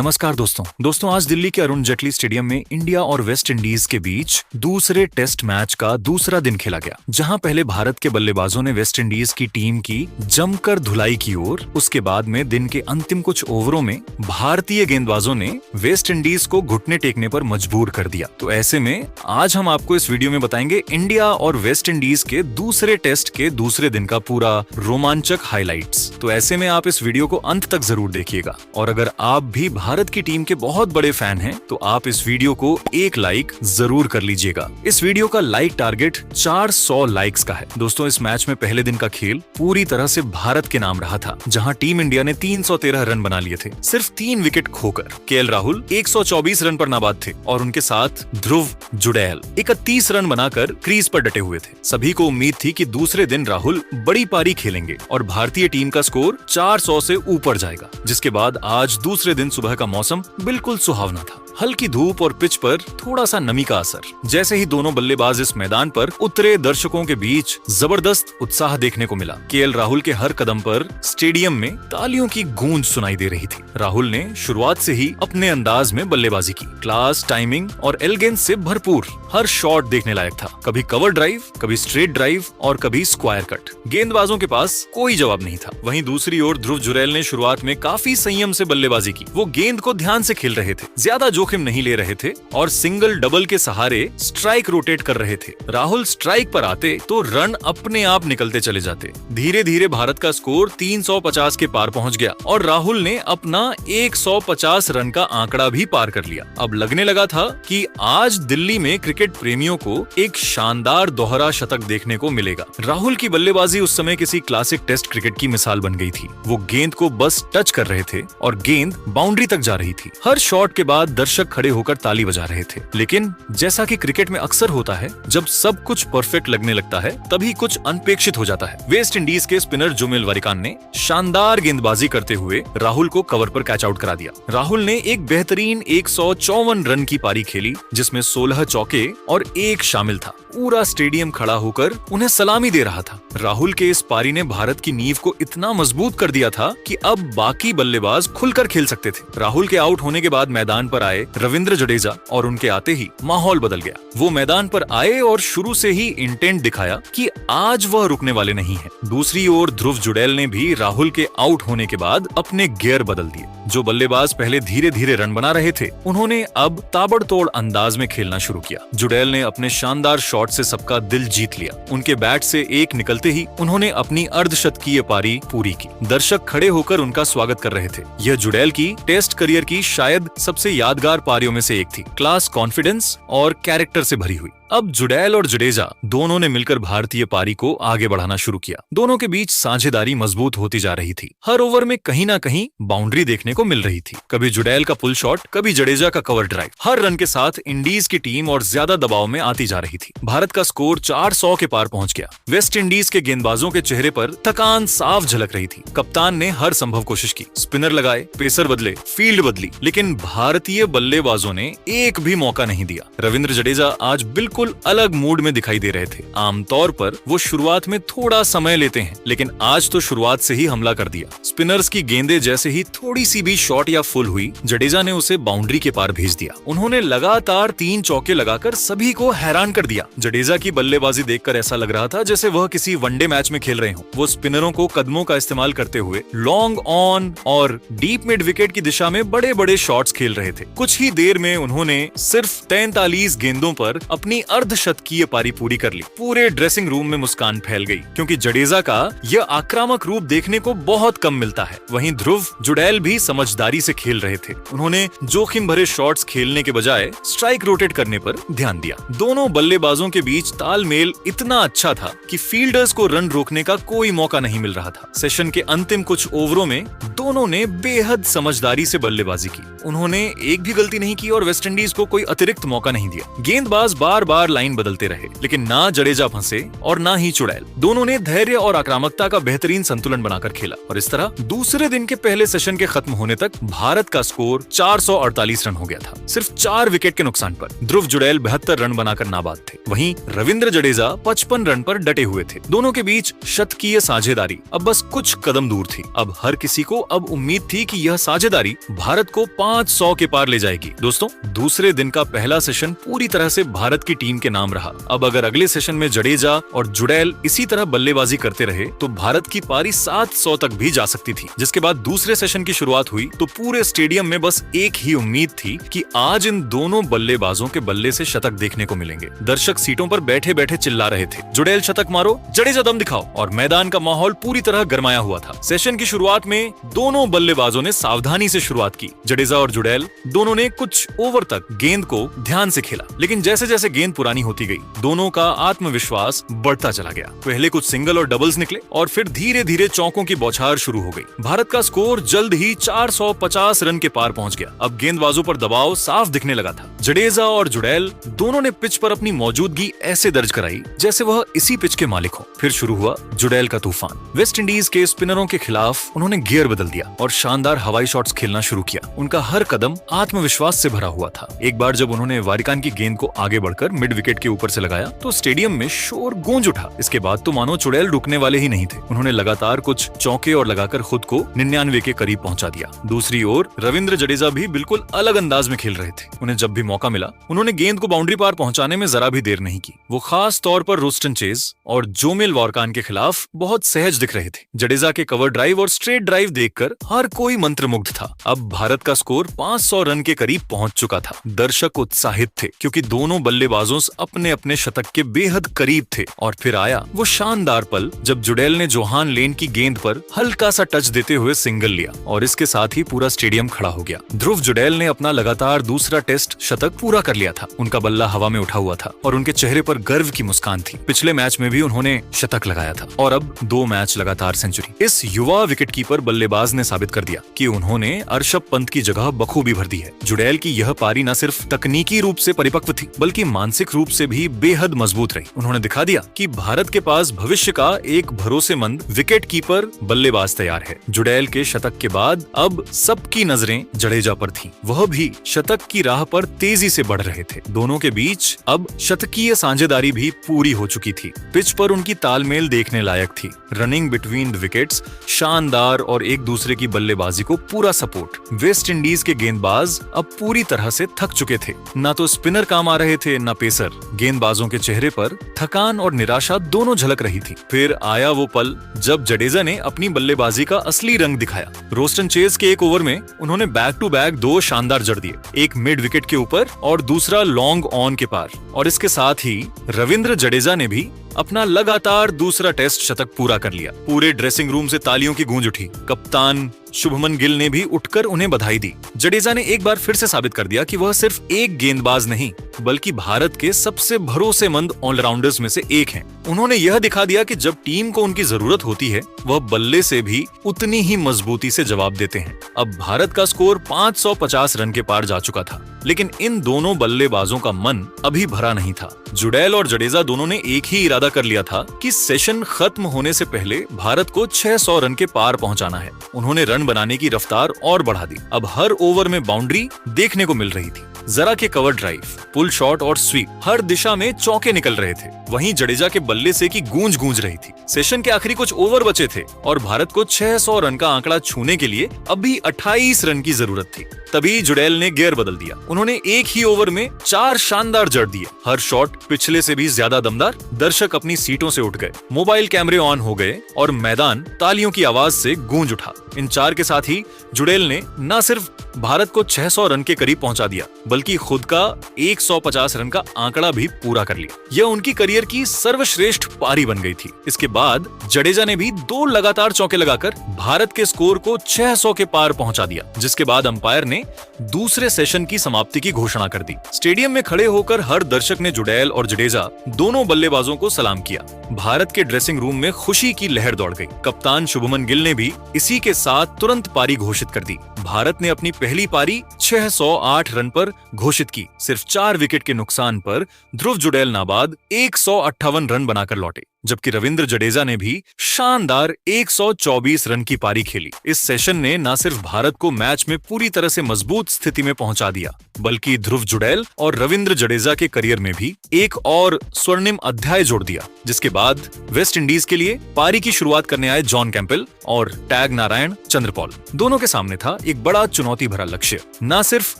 नमस्कार दोस्तों आज दिल्ली के अरुण जेटली स्टेडियम में इंडिया और वेस्ट इंडीज के बीच दूसरे टेस्ट मैच का दूसरा दिन खेला गया, जहां पहले भारत के बल्लेबाजों ने वेस्ट इंडीज की टीम की जमकर धुलाई की और उसके बाद में दिन के अंतिम कुछ ओवरों में भारतीय गेंदबाजों ने वेस्ट इंडीज को घुटने टेकने पर मजबूर कर दिया। तो ऐसे में आज हम आपको इस वीडियो में बताएंगे इंडिया और वेस्ट इंडीज के दूसरे टेस्ट के दूसरे दिन का पूरा रोमांचक हाइलाइट्स। तो ऐसे में आप इस वीडियो को अंत तक जरूर देखिएगा, और अगर आप भी भारत की टीम के बहुत बड़े फैन हैं तो आप इस वीडियो को एक लाइक जरूर कर लीजिएगा। इस वीडियो का लाइक टारगेट 400 लाइक्स का है। दोस्तों इस मैच में पहले दिन का खेल पूरी तरह से भारत के नाम रहा था, जहां टीम इंडिया ने 313 रन बना लिए थे, सिर्फ 3 विकेट खोकर। केएल राहुल 124 रन पर नाबाद थे और उनके साथ ध्रुव जुड़ैल 31 रन बनाकर क्रीज पर डटे हुए थे। सभी को उम्मीद थी कि दूसरे दिन राहुल बड़ी पारी खेलेंगे और भारतीय टीम का स्कोर 400 से ऊपर जाएगा, जिसके बाद आज दूसरे दिन सुबह का मौसम बिल्कुल सुहावना था। हल्की धूप और पिच पर थोड़ा सा नमी का असर। जैसे ही दोनों बल्लेबाज इस मैदान पर उतरे, दर्शकों के बीच जबरदस्त उत्साह देखने को मिला। केएल राहुल के हर कदम पर स्टेडियम में तालियों की गूंज सुनाई दे रही थी। राहुल ने शुरुआत से ही अपने अंदाज में बल्लेबाजी की। क्लास, टाइमिंग और एलिगेंस से भरपूर हर शॉट देखने लायक था। कभी कवर ड्राइव, कभी स्ट्रेट ड्राइव और कभी स्क्वायर कट। गेंदबाजों के पास कोई जवाब नहीं था। वहीं दूसरी ओर ध्रुव जुरैल ने शुरुआत में काफी संयम से बल्लेबाजी की। वो गेंद को ध्यान से खेल रहे थे, ज्यादा जोखिम नहीं ले रहे थे और सिंगल डबल के सहारे स्ट्राइक रोटेट कर रहे थे। राहुल स्ट्राइक पर आते तो रन अपने आप निकलते चले जाते। धीरे धीरे भारत का स्कोर 350 के पार पहुंच गया और राहुल ने अपना 150 रन का आंकड़ा भी पार कर लिया। अब लगने लगा था कि आज दिल्ली में क्रिकेट प्रेमियों को एक शानदार दोहरा शतक देखने को मिलेगा। राहुल की बल्लेबाजी उस समय किसी क्लासिक टेस्ट क्रिकेट की मिसाल बन गई थी। वो गेंद को बस टच कर रहे थे और गेंद बाउंड्री तक जा रही थी। हर शॉट के बाद दर्शक खड़े होकर ताली बजा रहे थे। लेकिन जैसा कि क्रिकेट में अक्सर होता है, जब सब कुछ परफेक्ट लगने लगता है तभी कुछ अनपेक्षित हो जाता है। वेस्ट इंडीज के स्पिनर जुमिल वारिकान ने शानदार गेंदबाजी करते हुए राहुल को कवर पर कैच आउट करा दिया। राहुल ने एक बेहतरीन 154 रन की पारी खेली, जिसमें 16 चौके और 1 शामिल था। पूरा स्टेडियम खड़ा होकर उन्हें सलामी दे रहा था। राहुल के इस पारी ने भारत की नींव को इतना मजबूत कर दिया था कि अब बाकी बल्लेबाज खुलकर खेल सकते थे। राहुल के आउट होने के बाद मैदान पर आए रविंद्र जडेजा और उनके आते ही माहौल बदल गया। वो मैदान पर आए और शुरू से ही इंटेंट दिखाया कि आज वह रुकने वाले नहीं हैं। दूसरी ओर ध्रुव जुड़ैल ने भी राहुल के आउट होने के बाद अपने गियर बदल दिए। जो बल्लेबाज पहले धीरे धीरे रन बना रहे थे, उन्होंने अब ताबड़तोड़ अंदाज में खेलना शुरू किया। जुड़ैल ने अपने शानदार शॉट से सबका दिल जीत लिया। उनके बैट से एक निकलते ही उन्होंने अपनी अर्धशतकीय पारी पूरी की। दर्शक खड़े होकर उनका स्वागत कर रहे थे। यह जुड़ैल की टेस्ट करियर की शायद सबसे यादगार पारियों में से एक थी, क्लास, कॉन्फिडेंस और कैरेक्टर से भरी हुई। अब जुड़ैल और जडेजा दोनों ने मिलकर भारतीय पारी को आगे बढ़ाना शुरू किया। दोनों के बीच साझेदारी मजबूत होती जा रही थी। हर ओवर में कहीं ना कहीं बाउंड्री देखने को मिल रही थी। कभी जुड़ैल का पुल शॉट, कभी जडेजा का कवर ड्राइव। हर रन के साथ इंडीज की टीम और ज्यादा दबाव में आती जा रही थी। भारत का स्कोर 400 के पार पहुंच गया। वेस्ट इंडीज के गेंदबाजों के चेहरे पर थकान साफ झलक रही थी। कप्तान ने हर संभव कोशिश की, स्पिनर लगाए, पेसर बदले, फील्ड बदली, लेकिन भारतीय बल्लेबाजों ने एक भी मौका नहीं दिया। रविंद्र जडेजा आज बिल्कुल अलग मूड में दिखाई दे रहे थे। आमतौर पर वो शुरुआत में थोड़ा समय लेते हैं, लेकिन आज तो शुरुआत से ही हमला कर दिया। स्पिनर्स की गेंदें जैसे ही थोड़ी सी भी शॉर्ट या फुल हुई, जडेजा ने उसे बाउंड्री के पार भेज दिया। उन्होंने लगातार 3 चौके लगाकर सभी को हैरान कर दिया। जडेजा की बल्लेबाजी देखकर ऐसा लग रहा था जैसे वह किसी वनडे मैच में खेल रहे हों। वो स्पिनरों को कदमों का इस्तेमाल करते हुए लॉन्ग ऑन और डीप मिड विकेट की दिशा में बड़े बड़े शॉट्स खेल रहे थे। कुछ ही देर में उन्होंने सिर्फ 43 गेंदों पर अपनी अर्धशतकीय पारी पूरी कर ली। पूरे ड्रेसिंग रूम में मुस्कान फैल गई, क्योंकि जडेजा का यह आक्रामक रूप देखने को बहुत कम मिलता है। वहीं ध्रुव जुड़ैल भी समझदारी से खेल रहे थे। उन्होंने जोखिम भरे शॉट्स खेलने के बजाय स्ट्राइक रोटेट करने पर ध्यान दिया। दोनों बल्लेबाजों के बीच तालमेल इतना अच्छा था कि फील्डर्स को रन रोकने का कोई मौका नहीं मिल रहा था। सेशन के अंतिम कुछ ओवरों में दोनों ने बेहद समझदारी से बल्लेबाजी की। उन्होंने एक भी गलती नहीं की और वेस्टइंडीज को कोई अतिरिक्त मौका नहीं दिया। गेंदबाज बार बार लगातार लाइन बदलते रहे, लेकिन ना जडेजा फंसे और ना ही चुड़ैल। दोनों ने धैर्य और आक्रामकता का बेहतरीन संतुलन बनाकर खेला और इस तरह दूसरे दिन के पहले सेशन के खत्म होने तक भारत का स्कोर 448 रन हो गया था, सिर्फ 4 विकेट के नुकसान पर। ध्रुव जुड़ैल 72 रन बनाकर नाबाद थे, वहीं रविंद्र जडेजा 55 रन पर डटे हुए थे। दोनों के बीच शतकीय साझेदारी अब बस कुछ कदम दूर थी। अब हर किसी को अब उम्मीद थी कि यह साझेदारी भारत को 500 के पार ले जाएगी। दोस्तों, दूसरे दिन का पहला सेशन पूरी तरह से भारत की टीम के नाम रहा। अब अगर अगले सेशन में जडेजा और जुड़ैल इसी तरह बल्लेबाजी करते रहे तो भारत की पारी 700 तक भी जा सकती थी। जिसके बाद दूसरे सेशन की शुरुआत हुई तो पूरे स्टेडियम में बस एक ही उम्मीद थी कि आज इन दोनों बल्लेबाजों के बल्ले से शतक देखने को मिलेंगे। दर्शक सीटों पर बैठे बैठे चिल्ला रहे थे, जुड़ैल शतक मारो, जडेजा दम दिखाओ, और मैदान का माहौल पूरी तरह गरमाया हुआ था। सेशन की शुरुआत में दोनों बल्लेबाजों ने सावधानी से शुरुआत की। जडेजा और जुड़ैल दोनों ने कुछ ओवर तक गेंद को ध्यान से खेला, लेकिन जैसे जैसे गेंद पुरानी होती गई दोनों का आत्मविश्वास बढ़ता चला गया। पहले कुछ सिंगल और डबल्स निकले और फिर धीरे धीरे चौकों की बौछार शुरू हो गई। भारत का स्कोर जल्द ही 450 रन के पार पहुंच गया। अब गेंदबाजों पर दबाव साफ दिखने लगा था। जडेजा और जुड़ैल दोनों ने पिच पर अपनी मौजूदगी ऐसे दर्ज कराई जैसे वह इसी पिच के मालिक हो। फिर शुरू हुआ जुड़ैल का तूफान। वेस्ट इंडीज के स्पिनरों के खिलाफ उन्होंने गियर बदल दिया और शानदार हवाई शॉट्स खेलना शुरू किया। उनका हर कदम आत्मविश्वास से भरा हुआ था। एक बार जब उन्होंने वारिकान की गेंद को आगे बढ़कर मिड विकेट के ऊपर से लगाया तो स्टेडियम में शोर गूंज उठा। इसके बाद तो मानो जुड़ैल रुकने वाले ही नहीं थे। उन्होंने लगातार कुछ चौके और लगाकर खुद को 99 के करीब पहुंचा दिया। दूसरी ओर रविंद्र जडेजा भी बिल्कुल अलग अंदाज में खेल रहे थे। उन्हें जब भी मौका मिला उन्होंने गेंद को बाउंड्री पार पहुंचाने में जरा भी देर नहीं की। वो खास तौर पर रोस्टन चेज और जोमिल वारकान के खिलाफ बहुत सहज दिख रहे थे। जडेजा के कवर ड्राइव और स्ट्रेट ड्राइव देखकर हर कोई मंत्रमुग्ध था। अब भारत का स्कोर 500 रन के करीब पहुंच चुका था। दर्शक उत्साहित थे क्योंकि दोनों बल्लेबाजों अपने अपने शतक के बेहद करीब थे। और फिर आया वो शानदार पल जब जुड़ैल ने जोहान लेन की गेंद पर हल्का सा टच देते हुए सिंगल लिया और इसके साथ ही पूरा स्टेडियम खड़ा हो गया। ध्रुव जुड़ैल ने अपना लगातार दूसरा टेस्ट शतक पूरा कर लिया था। उनका बल्ला हवा में उठा हुआ था और उनके चेहरे पर गर्व की मुस्कान थी। पिछले मैच में भी उन्होंने शतक लगाया था और अब 2 मैच लगातार सेंचुरी। इस युवा विकेटकीपर बल्लेबाज ने साबित कर दिया कि उन्होंने ऋषभ पंत की जगह बखूबी भर दी है। जुड़ैल की यह पारी न सिर्फ तकनीकी रूप से परिपक्व थी बल्कि मानसिक रूप से भी बेहद मजबूत रही। उन्होंने दिखा दिया कि भारत के पास भविष्य का एक भरोसेमंद विकेटकीपर बल्लेबाज तैयार है। जुड़ैल के शतक के बाद अब सबकी नजरें जडेजा पर थीं। वह भी शतक की राह पर तेजी से बढ़ रहे थे। दोनों के बीच अब शतकीय साझेदारी भी पूरी हो चुकी थी। पिच पर उनकी तालमेल देखने लायक थी। रनिंग बिटवीन द विकेट्स शानदार और एक दूसरे की बल्लेबाजी को पूरा सपोर्ट। वेस्ट इंडीज के गेंदबाज अब पूरी तरह से थक चुके थे। ना तो स्पिनर काम आ रहे थे ना पेसर। गेंदबाजों के चेहरे पर थकान और निराशा दोनों झलक रही थी। फिर आया वो पल जब जडेजा ने अपनी बल्लेबाजी का असली रंग दिखाया। रोस्टन चेज के एक ओवर में उन्होंने बैक टू बैक 2 शानदार जड़ दिए, एक मिड विकेट के ऊपर और दूसरा लॉन्ग ऑन के पार। और इसके साथ ही रविंद्र जडेजा ने भी अपना लगातार दूसरा टेस्ट शतक पूरा कर लिया। पूरे ड्रेसिंग रूम से तालियों की गूंज उठी। कप्तान शुभमन गिल ने भी उठकर उन्हें बधाई दी। जडेजा ने एक बार फिर से साबित कर दिया कि वह सिर्फ एक गेंदबाज नहीं बल्कि भारत के सबसे भरोसेमंद ऑलराउंडर्स में से एक हैं। उन्होंने यह दिखा दिया कि जब टीम को उनकी जरूरत होती है वह बल्ले से भी उतनी ही मजबूती से जवाब देते हैं। अब भारत का स्कोर 550 रन के पार जा चुका था, लेकिन इन दोनों बल्लेबाजों का मन अभी भरा नहीं था। जुड़ैल और जडेजा दोनों ने एक ही इरादा कर लिया था कि सेशन खत्म होने से पहले भारत को 600 रन के पार पहुंचाना है। उन्होंने रन बनाने की रफ्तार और बढ़ा दी। अब हर ओवर में बाउंड्री देखने को मिल रही थी। जरा के कवर ड्राइव, पुल शॉट और स्वीप, हर दिशा में चौके निकल रहे थे। वहीं जडेजा के बल्ले से की गूंज रही थी। सेशन के आखिरी कुछ ओवर बचे थे और भारत को 600 रन का आंकड़ा छूने के लिए अभी 28 रन की जरूरत थी। तभी जुड़ैल ने गियर बदल दिया। उन्होंने एक ही ओवर में 4 शानदार जड़ दिए, हर शॉट पिछले से भी ज्यादा दमदार। दर्शक अपनी सीटों से उठ गए, मोबाइल कैमरे ऑन हो गए और मैदान तालियों की आवाज से गूंज उठा। इन 4 के साथ ही जुड़ैल ने न सिर्फ भारत को 600 रन के करीब पहुंचा दिया बल्कि खुद का 150 रन का आंकड़ा भी पूरा कर लिया। यह उनकी करियर की सर्वश्रेष्ठ पारी बन गई थी। इसके बाद जडेजा ने भी 2 लगातार चौके लगाकर भारत के स्कोर को 600 के पार पहुंचा दिया, जिसके बाद अंपायर ने दूसरे सेशन की समाप्ति की घोषणा कर दी। स्टेडियम में खड़े होकर हर दर्शक ने जुड़ैल और जडेजा दोनों बल्लेबाजों को सलाम किया। भारत के ड्रेसिंग रूम में खुशी की लहर दौड़ गई। कप्तान शुभमन गिल ने भी इसी के साथ तुरंत पारी घोषित कर दी। भारत ने अपनी पहली पारी 608 रन पर घोषित की। सिर्फ 4 विकेट के नुकसान पर ध्रुव जुड़ैल नाबाद 158 रन बनाकर लौटे, जबकि रविंद्र जडेजा ने भी शानदार 124 रन की पारी खेली। इस सेशन ने न सिर्फ भारत को मैच में पूरी तरह से मजबूत स्थिति में पहुंचा दिया, बल्कि ध्रुव जुड़ैल और रविंद्र जडेजा के करियर में भी एक और स्वर्णिम अध्याय जोड़ दिया, जिसके बाद वेस्ट इंडीज के लिए पारी की शुरुआत करने आए जॉन कैंपबेल और टैग नारायण चंद्रपॉल। दोनों के सामने था एक बड़ा चुनौती भरा लक्ष्य, न सिर्फ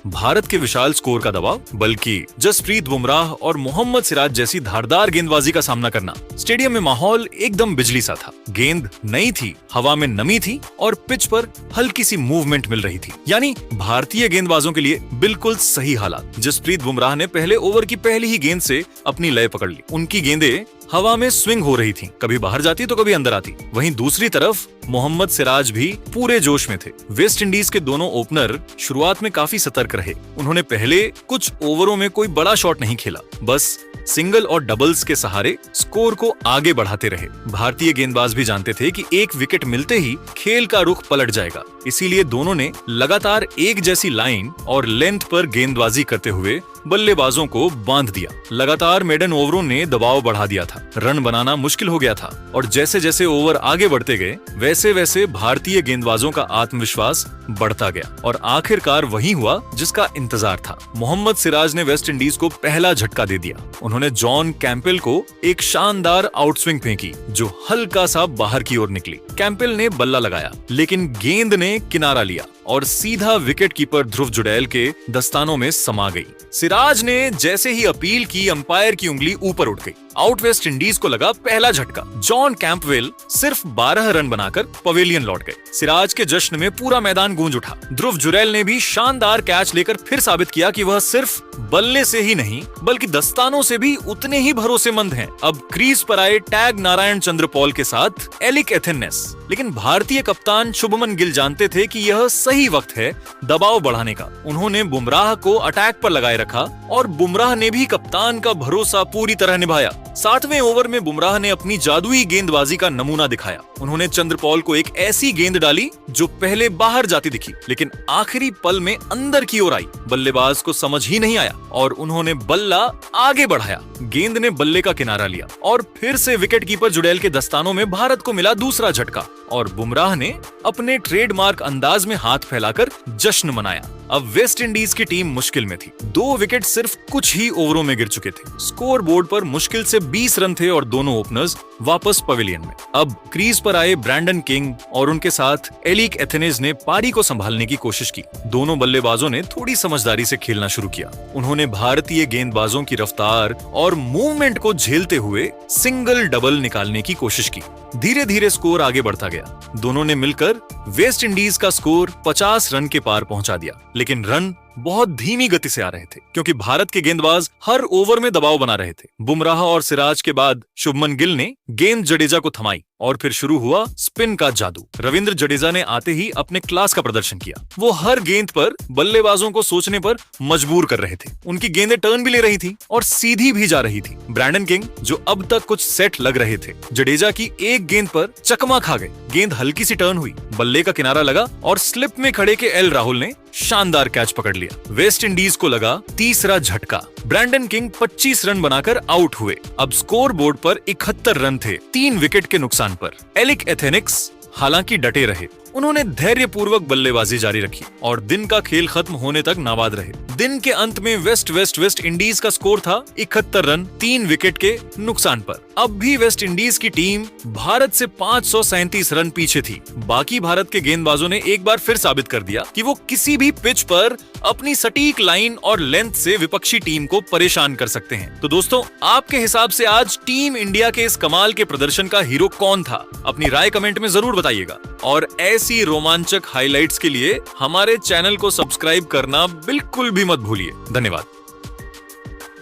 भारत के विशाल स्कोर का दबाव, बल्कि जसप्रीत बुमराह और मोहम्मद सिराज जैसी धारदार गेंदबाजी का सामना करना। स्टेडियम में माहौल एकदम बिजली सा था, गेंद नई थी, हवा में नमी थी और पिच पर हल्की सी मूवमेंट मिल रही थी, यानी भारतीय गेंदबाजों के लिए बिल्कुल सही हालात। जसप्रीत बुमराह ने पहले ओवर की पहली ही गेंद से अपनी लय पकड़ ली। उनकी गेंदें हवा में स्विंग हो रही थी, कभी बाहर जाती तो कभी अंदर आती। वहीं दूसरी तरफ मोहम्मद सिराज भी पूरे जोश में थे। वेस्ट इंडीज के दोनों ओपनर शुरुआत में काफी सतर्क रहे। उन्होंने पहले कुछ ओवरों में कोई बड़ा शॉट नहीं खेला, बस सिंगल और डबल्स के सहारे स्कोर को आगे बढ़ाते रहे। भारतीय गेंदबाज भी जानते थे कि एक विकेट मिलते ही खेल का रुख पलट जाएगा, इसीलिए दोनों ने लगातार एक जैसी लाइन और लेंथ पर गेंदबाजी करते हुए बल्लेबाजों को बांध दिया। लगातार मेडन ओवरों ने दबाव बढ़ा दिया था, रन बनाना मुश्किल हो गया था और जैसे जैसे ओवर आगे बढ़ते गए वैसे वैसे भारतीय गेंदबाजों का आत्मविश्वास बढ़ता गया और आखिरकार वही हुआ जिसका इंतजार था। मोहम्मद सिराज ने वेस्ट इंडीज को पहला झटका दे दिया। उन्होंने जॉन कैंपबेल को एक शानदार आउटस्विंग फेंकी जो हल्का सा बाहर की ओर निकली। कैंपबेल ने बल्ला लगाया, लेकिन गेंद ने किनारा लिया और सीधा विकेट कीपर ध्रुव जुड़ैल के दस्तानों में समा गई। सिराज ने जैसे ही अपील की, अंपायर की उंगली ऊपर उठ गई। आउट वेस्ट इंडीज को लगा पहला झटका। जॉन कैंपबेल सिर्फ 12 रन बनाकर पवेलियन लौट गए। सिराज के जश्न में पूरा मैदान गूंज उठा। ध्रुव जुड़ैल ने भी शानदार कैच लेकर फिर साबित किया कि वह सिर्फ बल्ले से ही नहीं बल्कि दस्तानों से भी उतने ही भरोसेमंद हैं। अब क्रीज पर आए टैग नारायण चंद्रपॉल के साथ एलिक एथेनेस, लेकिन भारतीय कप्तान शुभमन गिल जानते थे कि यह सही वक्त है दबाव बढ़ाने का। उन्होंने बुमराह को अटैक पर लगाए रखा और बुमराह ने भी कप्तान का भरोसा पूरी तरह निभाया। 7वें ओवर में बुमराह ने अपनी जादुई गेंदबाजी का नमूना दिखाया। उन्होंने चंद्रपॉल को एक ऐसी गेंद डाली जो पहले बाहर जाती दिखी, लेकिन आखिरी पल में अंदर की ओर आई। बल्लेबाज को समझ ही नहीं आया और उन्होंने बल्ला आगे बढ़ाया। गेंद ने बल्ले का किनारा लिया और फिर से विकेटकीपर जुड़ैल के दस्तानों में भारत को मिला दूसरा झटका और बुमराह ने अपने ट्रेडमार्क अंदाज में हाथ फैलाकर जश्न मनाया। अब वेस्ट इंडीज की टीम मुश्किल में थी। 2 विकेट सिर्फ कुछ ही ओवरों में गिर चुके थे। स्कोर बोर्ड पर मुश्किल से 20 रन थे और दोनों ओपनर्स वापस पवेलियन में। अब क्रीज पर आए ब्रैंडन किंग और उनके साथ एलिक एथेनेस ने पारी को संभालने की कोशिश की। दोनों बल्लेबाजों ने थोड़ी समझदारी से खेलना शुरू किया। उन्होंने भारतीय गेंदबाजों की रफ्तार और मूवमेंट को झेलते हुए सिंगल डबल निकालने की कोशिश की। धीरे धीरे स्कोर आगे बढ़ता गया। दोनों ने मिलकर वेस्ट इंडीज का स्कोर 50 रन के पार पहुंचा दिया, लेकिन रन बहुत धीमी गति से आ रहे थे क्योंकि भारत के गेंदबाज हर ओवर में दबाव बना रहे थे। बुमराह और सिराज के बाद शुभमन गिल ने गेंद जडेजा को थमाई और फिर शुरू हुआ स्पिन का जादू। रविंद्र जडेजा ने आते ही अपने क्लास का प्रदर्शन किया। वो हर गेंद पर बल्लेबाजों को सोचने पर मजबूर कर रहे थे। उनकी गेंदें टर्न भी ले रही थी और सीधी भी जा रही थी। ब्रैंडन किंग जो अब तक कुछ सेट लग रहे थे, जडेजा की एक गेंद पर चकमा खा गए। गेंद हल्की सी टर्न हुई, बल्ले का किनारा लगा और स्लिप में खड़े के एल राहुल ने शानदार कैच पकड़ लिया। वेस्ट इंडीज को लगा तीसरा झटका। ब्रैंडन किंग 25 रन बनाकर आउट हुए। अब स्कोर बोर्ड पर 71 रन थे 3 विकेट के नुकसान पर। एलिक एथेनेस हालांकि डटे रहे। उन्होंने धैर्यपूर्वक बल्लेबाजी जारी रखी और दिन का खेल खत्म होने तक नाबाद रहे। दिन के अंत में वेस्ट इंडीज का स्कोर था 71 रन 3 विकेट के नुकसान पर। अब भी वेस्ट इंडीज की टीम भारत से 537 रन पीछे थी। बाकी भारत के गेंदबाजों ने एक बार फिर साबित कर दिया कि वो किसी भी पिच पर अपनी सटीक लाइन और लेंथ से विपक्षी टीम को परेशान कर सकते हैं। तो दोस्तों, आपके हिसाब से आज टीम इंडिया के इस कमाल के प्रदर्शन का हीरो कौन था? अपनी राय कमेंट में जरूर बताइएगा और ऐसी रोमांचक हाइलाइट्स के लिए हमारे चैनल को सब्सक्राइब करना बिल्कुल भी मत भूलिए। धन्यवाद।